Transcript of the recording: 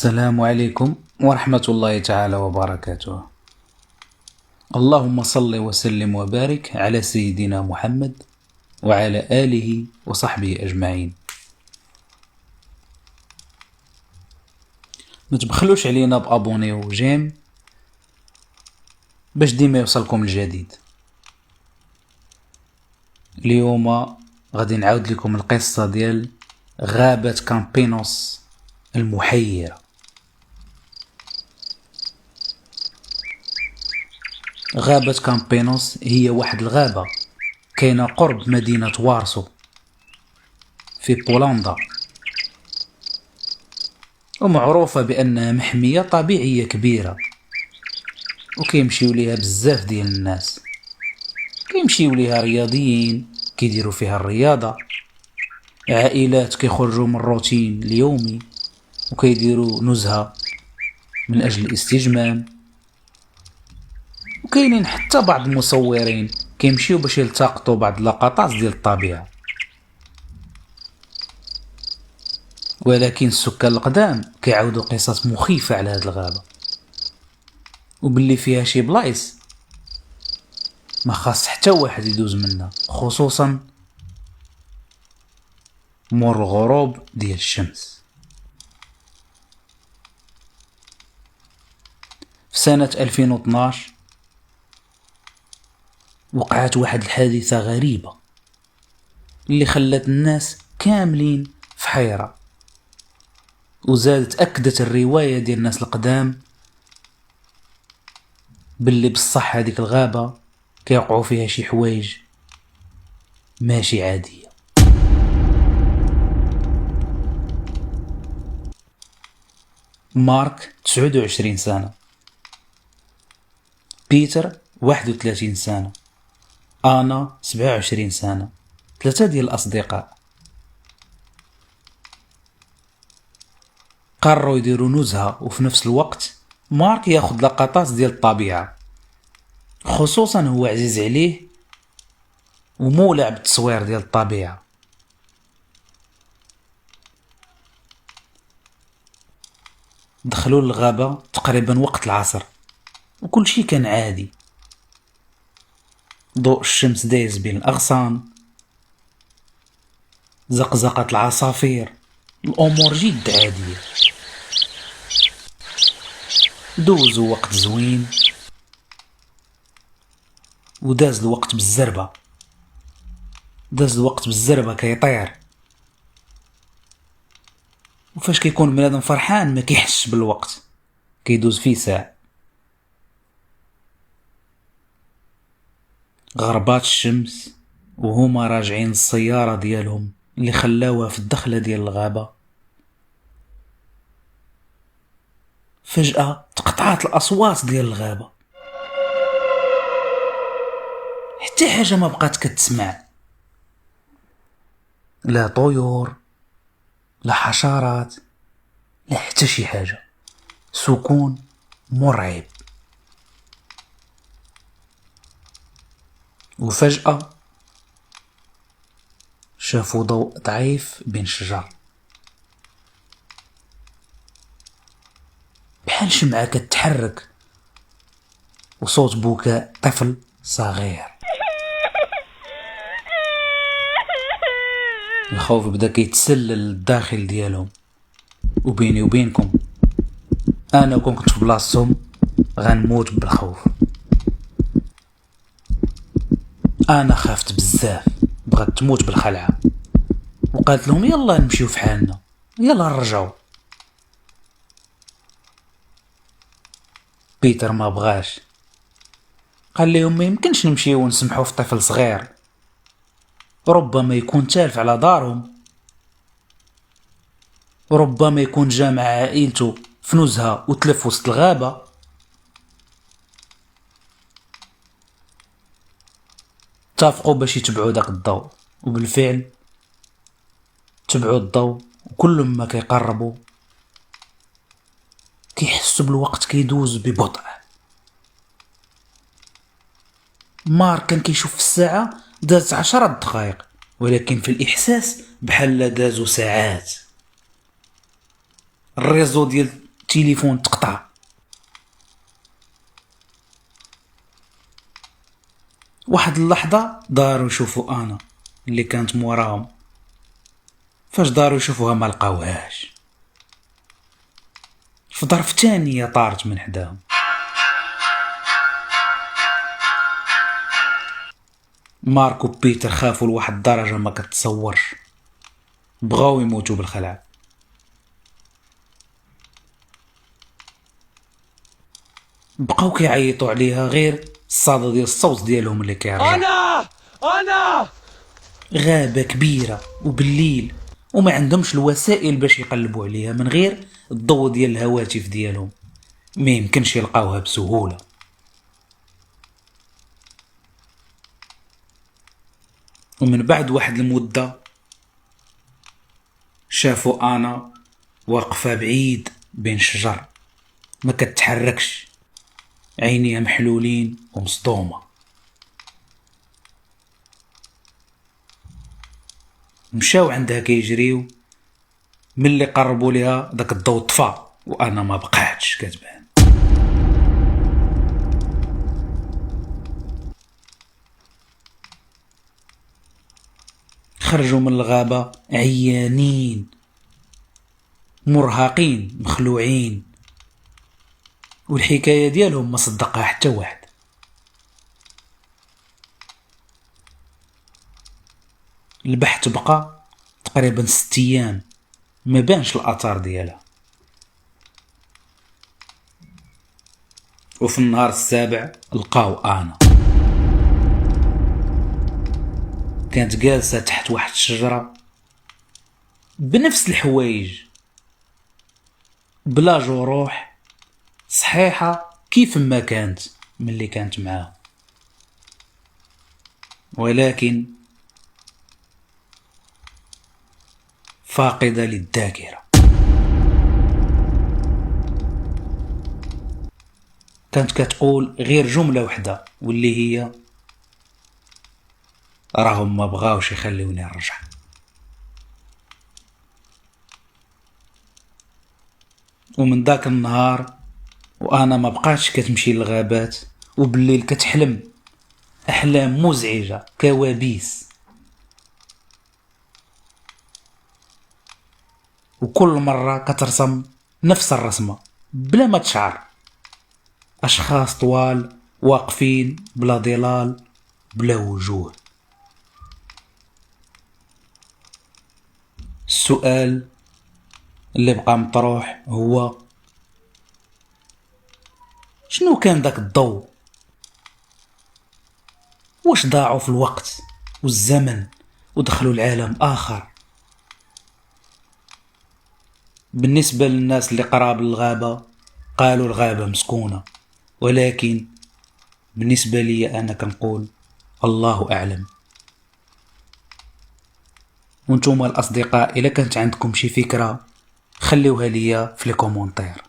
السلام عليكم ورحمة الله تعالى وبركاته. اللهم صل وسلم وبارك على سيدنا محمد وعلى آله وصحبه أجمعين. ما تبخلوش علينا بأبوني وجيم باش ديما يوصلكم الجديد. اليوم غادي نعاود لكم القصة ديال غابة كامبينوس المحيرة. غابة كامبينوس هي واحد الغابة كاينة قرب مدينة وارسو في بولندا، ومعروفة بأنها محمية طبيعية كبيرة، وكيمشيو ليها بزاف ديال الناس. كيمشيو ليها رياضيين كيديروا فيها الرياضة، عائلات كيخرجوا من الروتين اليومي وكيديروا نزهة من أجل الاستجمام، وكاينين حتى بعض المصورين كيمشيو باش يلتقطوا بعض اللقطات ديال الطبيعة. ولكن السكان القدام كيعاودوا قصص مخيفة على هاد الغابة، وباللي فيها شي بلايص ما خاص حتى واحد يدوز منها، خصوصا مور الغروب ديال الشمس. في سنة 2012 وقعت واحد الحادثة غريبة اللي خلت الناس كاملين في حيرة، وزادت أكدت الرواية ديال الناس القدام باللي بالصح هذيك الغابة كيوقعوا فيها شي حوايج ماشي عادية. مارك 29 سنة، بيتر 31 سنة، أنا 27 سنة، 3 ديال الأصدقاء. قرروا يديروا نزهة، وفي نفس الوقت مارك ياخد لقطات ديال الطبيعة، خصوصا هو عزيز عليه ومولع بالتصوير ديال الطبيعة. دخلوا للغابة تقريبا وقت العصر وكل شي كان عادي، ضوء الشمس دايز بين الأغصان، زقزقة العصافير، الأمور جد عادية. دوزوا وقت زوين وداز الوقت بالزربة كيطير. وفاش كيكون بنادم فرحان ما كيحسش بالوقت، كيدوز فيه ساعة. غربات الشمس وهما راجعين السيارة ديالهم اللي خلاوها في الدخلة ديال الغابة، فجأة تقطعت الأصوات ديال الغابة، حتى حاجة ما بقات كتسمع، لا طيور لا حشرات لا حتى شي حاجة، سكون مرعب. وفجأة شافوا ضوء ضعيف بين الشجر، بحال شمعة كتحرك، وصوت بكاء طفل صغير. الخوف بدا كيتسلل للداخل ديالهم، وبيني وبينكم انا كنت في بلاصتهم غنموت بالخوف. انا خافت بزاف، بغات تموت بالخلعه، وقالت لهم يلا نمشيو في حالنا، يلا نرجعوا. بيتر ما بغاش، قال لهم ما يمكنش نمشيو ونسمحوا في طفل صغير، ربما يكون تالف على دارهم، ربما يكون جا مع عائلته في نزهة وتلف وسط الغابة. اتفقوا باش يتبعوا داك الضوء، وبالفعل تبعوا الضوء، وكل ما كيقربوا كيحسوا بالوقت كيدوز ببطء. مارك كان كيشوف في الساعة دازت 10 دقائق، ولكن في الإحساس بحال دازوا ساعات. الريزو ديال التليفون تقطع. واحد اللحظة داروا يشوفوا أنا اللي كانت موراهم، فاش داروا يشوفوها ما لقاوهاش. في ظرف تانية طارت من حداهم. مارك وبيتر خافوا لواحد الدرجة ما كتصورش، بغاو يموتوا بالخلع. بقاو كيعيطوا عليها، غير الصدى ديال الصوت ديالهم اللي كيرجع. انا غابة كبيرة وبالليل، وما عندهمش الوسائل باش يقلبوا عليها من غير الضوء ديال الهواتف ديالهم، ما يمكنش يلقاوها بسهولة. ومن بعد واحد المدة شافوا أنا واقفة بعيد بين الشجر، ما كتحركش، عينيها محلولين ومصدومة. مشاو عندها كيجريو، ملي قربوا ليها داك الضوء طفى وانا ما بقاتش كتبان. خرجوا من الغابة عيانين مرهقين مخلوعين، والحكاية ديالهم ما صدقها حتى واحد. البحث بقى تقريبا 6 أيام، ما بانش الأثار ديالها. وفي النهار السابع لقاو أنا كانت جالسة تحت واحد الشجرة بنفس الحوايج، بلا جروح، صحيحة كيف ما كانت ملي كانت معاه، ولكن فاقدة للذاكرة. كانت كتقول غير جملة وحدة، واللي هي راهم ما بغاوش يخليوني نرجع. ومن ذاك النهار وانا ما بقاتش كتمشي للغابات، وبالليل كتحلم احلام مزعجة، كوابيس، وكل مرة كترسم نفس الرسمة بلا ما تشعر. اشخاص طوال واقفين بلا ظلال بلا وجوه. السؤال اللي بقى مطروح هو شنو كان داك الضوء؟ واش ضاعوا في الوقت والزمن ودخلوا لعالم آخر؟ بالنسبة للناس اللي قراب للغابة قالوا الغابة مسكونة، ولكن بالنسبة لي أنا كنقول الله أعلم. وانتم الأصدقاء إلا كانت عندكم شي فكرة خليوها ليا في الكومنتير.